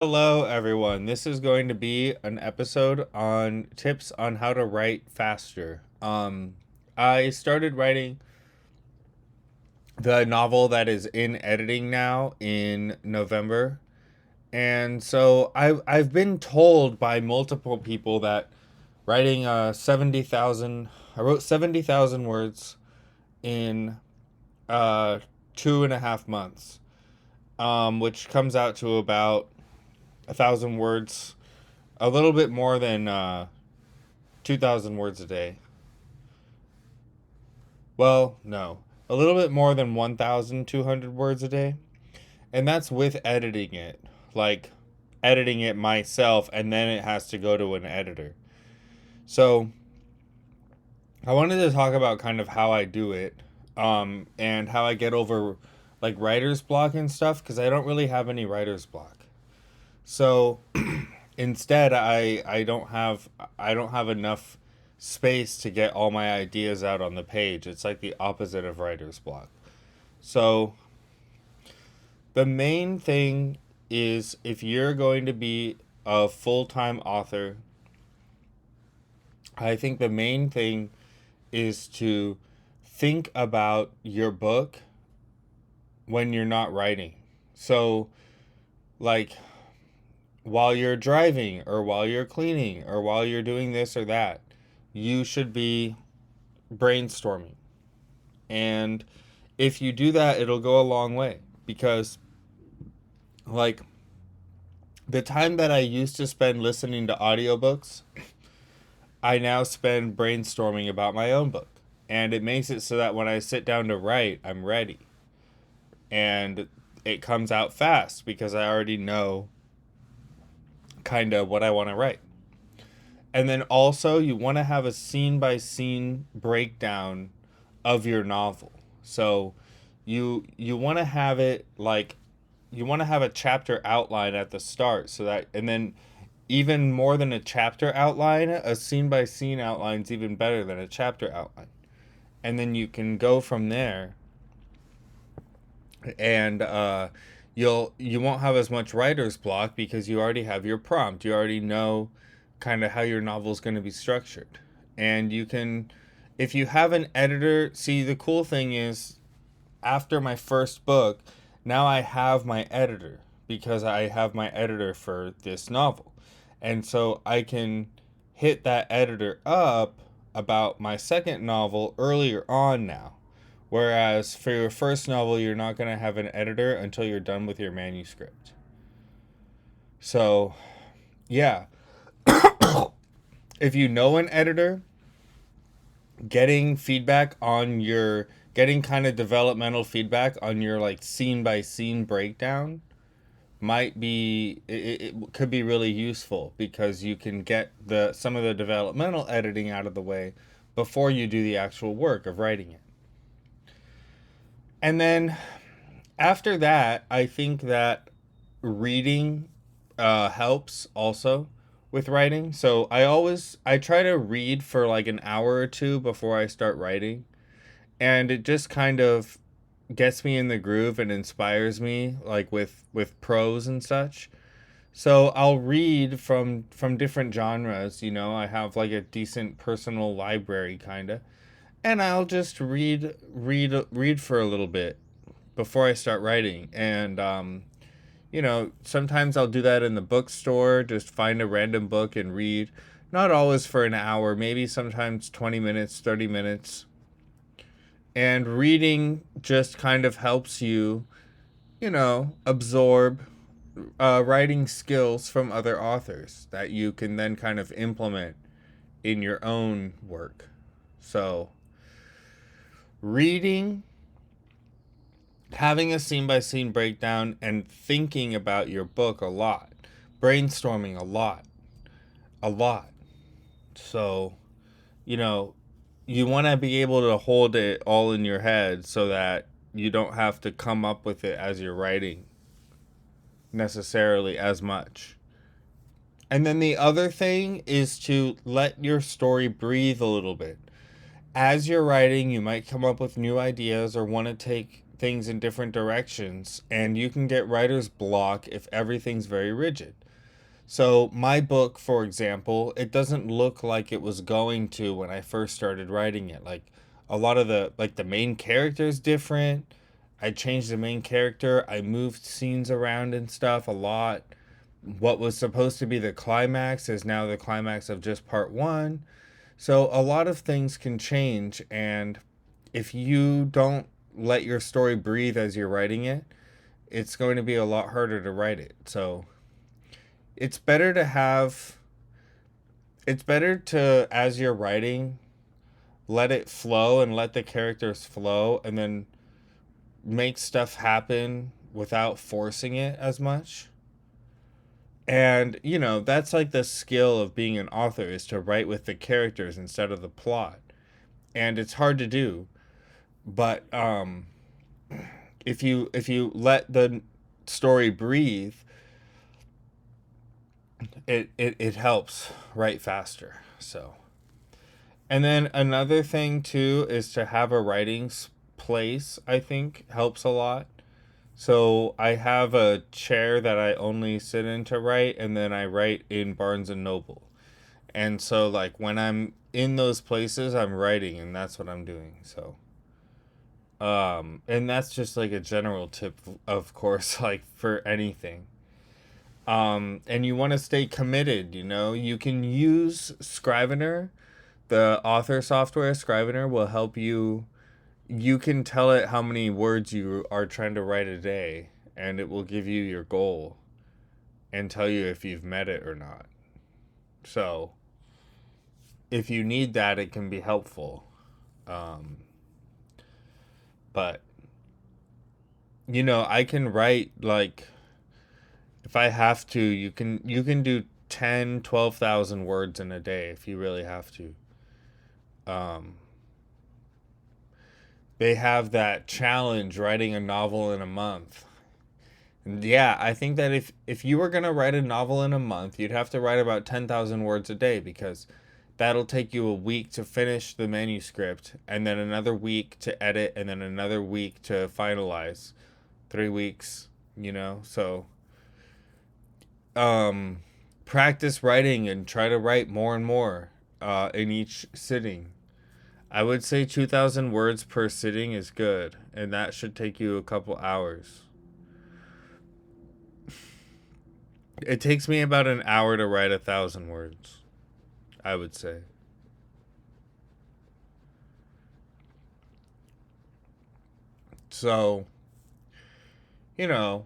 Hello, everyone. This is going to be an episode on tips on how to write faster. I started writing the novel that is in editing now in November, and so I've been told by multiple people that writing 70,000. I wrote 70,000 words in 2.5 months, which comes out to about 1,000 words, a little bit more than 2,000 words a day. Well, no, a little bit more than 1,200 words a day. And that's with editing it, like editing it myself, and then it has to go to an editor. So I wanted to talk about kind of how I do it, and how I get over like writer's block and stuff, because I don't really have any writer's block. So instead, I don't have enough space to get all my ideas out on the page. It's like the opposite of writer's block. So the main thing is, if you're going to be a full-time author, I think the main thing is to think about your book when you're not writing. So like while you're driving, or while you're cleaning, or while you're doing this or that, you should be brainstorming. And if you do that, it'll go a long way, because like the time that I used to spend listening to audiobooks, I now spend brainstorming about my own book. And it makes it so that when I sit down to write, I'm ready. And it comes out fast because I already know kind of what I want to write. And then also, you want to have a scene by scene breakdown of your novel. So you want to have it like, you want to have a chapter outline at the start, so that, and then even more than a chapter outline, a scene by scene outline is even better than a chapter outline. And then you can go from there, and you won't have as much writer's block because you already have your prompt. You already know kind of how your novel is going to be structured. And you can, if you have an editor, see, the cool thing is, after my first book, now I have my editor, because I have my editor for this novel. And so I can hit that editor up about my second novel earlier on now. Whereas for your first novel, you're not going to have an editor until you're done with your manuscript. So, yeah. If you know an editor, getting feedback on your, getting kind of developmental feedback on your like scene by scene breakdown might be, it could be really useful, because you can get the some of the developmental editing out of the way before you do the actual work of writing it. And then after that, I think that reading helps also with writing. So I try to read for like an hour or two before I start writing, and it just kind of gets me in the groove and inspires me, like with prose and such. So I'll read from different genres. I have like a decent personal library kind of, and I'll just read for a little bit before I start writing. And sometimes I'll do that in the bookstore, just find a random book and read. Not always for an hour, maybe sometimes 20 minutes, 30 minutes. And reading just kind of helps you, absorb writing skills from other authors that you can then kind of implement in your own work. So, reading, having a scene by scene breakdown, and thinking about your book a lot, brainstorming a lot, a lot. So, you know, you want to be able to hold it all in your head, so that you don't have to come up with it as you're writing necessarily as much. And then the other thing is to let your story breathe a little bit. As you're writing, you might come up with new ideas, or want to take things in different directions, and you can get writer's block if everything's very rigid. So, my book, for example, it doesn't look like it was going to when I first started writing it. Like, a lot of the main character is different. I changed the main character. I moved scenes around and stuff a lot. What was supposed to be the climax is now the climax of just part one. So, a lot of things can change, and if you don't let your story breathe as you're writing it, it's going to be a lot harder to write it. So, it's better to have it's better to, as you're writing, let it flow and let the characters flow, and then make stuff happen without forcing it as much. And that's like the skill of being an author, is to write with the characters instead of the plot. And it's hard to do, but if you let the story breathe, it helps write faster. So, and then another thing too is to have a writing place, I think helps a lot. So I have a chair that I only sit in to write, and then I write in Barnes and Noble. And so, like, when I'm in those places, I'm writing, and that's what I'm doing. So, and that's just like a general tip, of course, like for anything. And you want to stay committed. You can use Scrivener, the author software. Scrivener will help you. You can tell it how many words you are trying to write a day, and it will give you your goal and tell you if you've met it or not. So, if you need that, it can be helpful. Um, but, I can write, like, if I have to, you can do 10, 12,000 words in a day if you really have to. Um, they have that challenge, writing a novel in a month. And yeah, I think that if you were going to write a novel in a month, you'd have to write about 10,000 words a day, because that'll take you a week to finish the manuscript, and then another week to edit, and then another week to finalize. 3 weeks, So, um, practice writing and try to write more and more in each sitting. I would say 2,000 words per sitting is good, and that should take you a couple hours. It takes me about an hour to write 1,000 words, I would say. So, you know,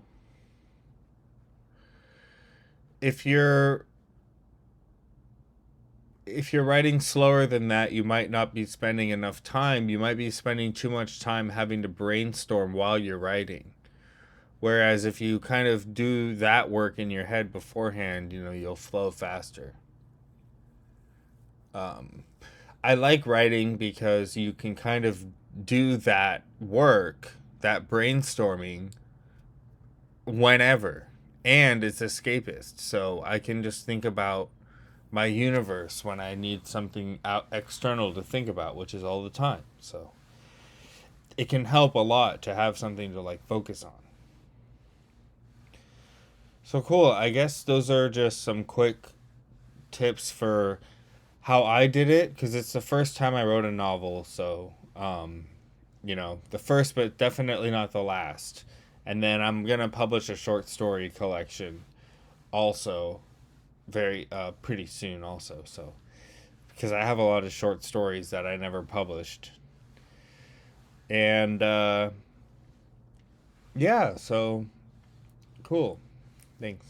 if you're if you're writing slower than that, you might not be spending enough time. You might be spending too much time having to brainstorm while you're writing. Whereas if you kind of do that work in your head beforehand, you'll flow faster. Um, I like writing because you can kind of do that work, that brainstorming, whenever. And it's escapist. So I can just think about my universe when I need something out external to think about, which is all the time. So it can help a lot to have something to like focus on. So cool. I guess those are just some quick tips for how I did it, because it's the first time I wrote a novel. So, the first, but definitely not the last. And then I'm going to publish a short story collection also very pretty soon also. So, because I have a lot of short stories that I never published. And yeah, so cool. Thanks.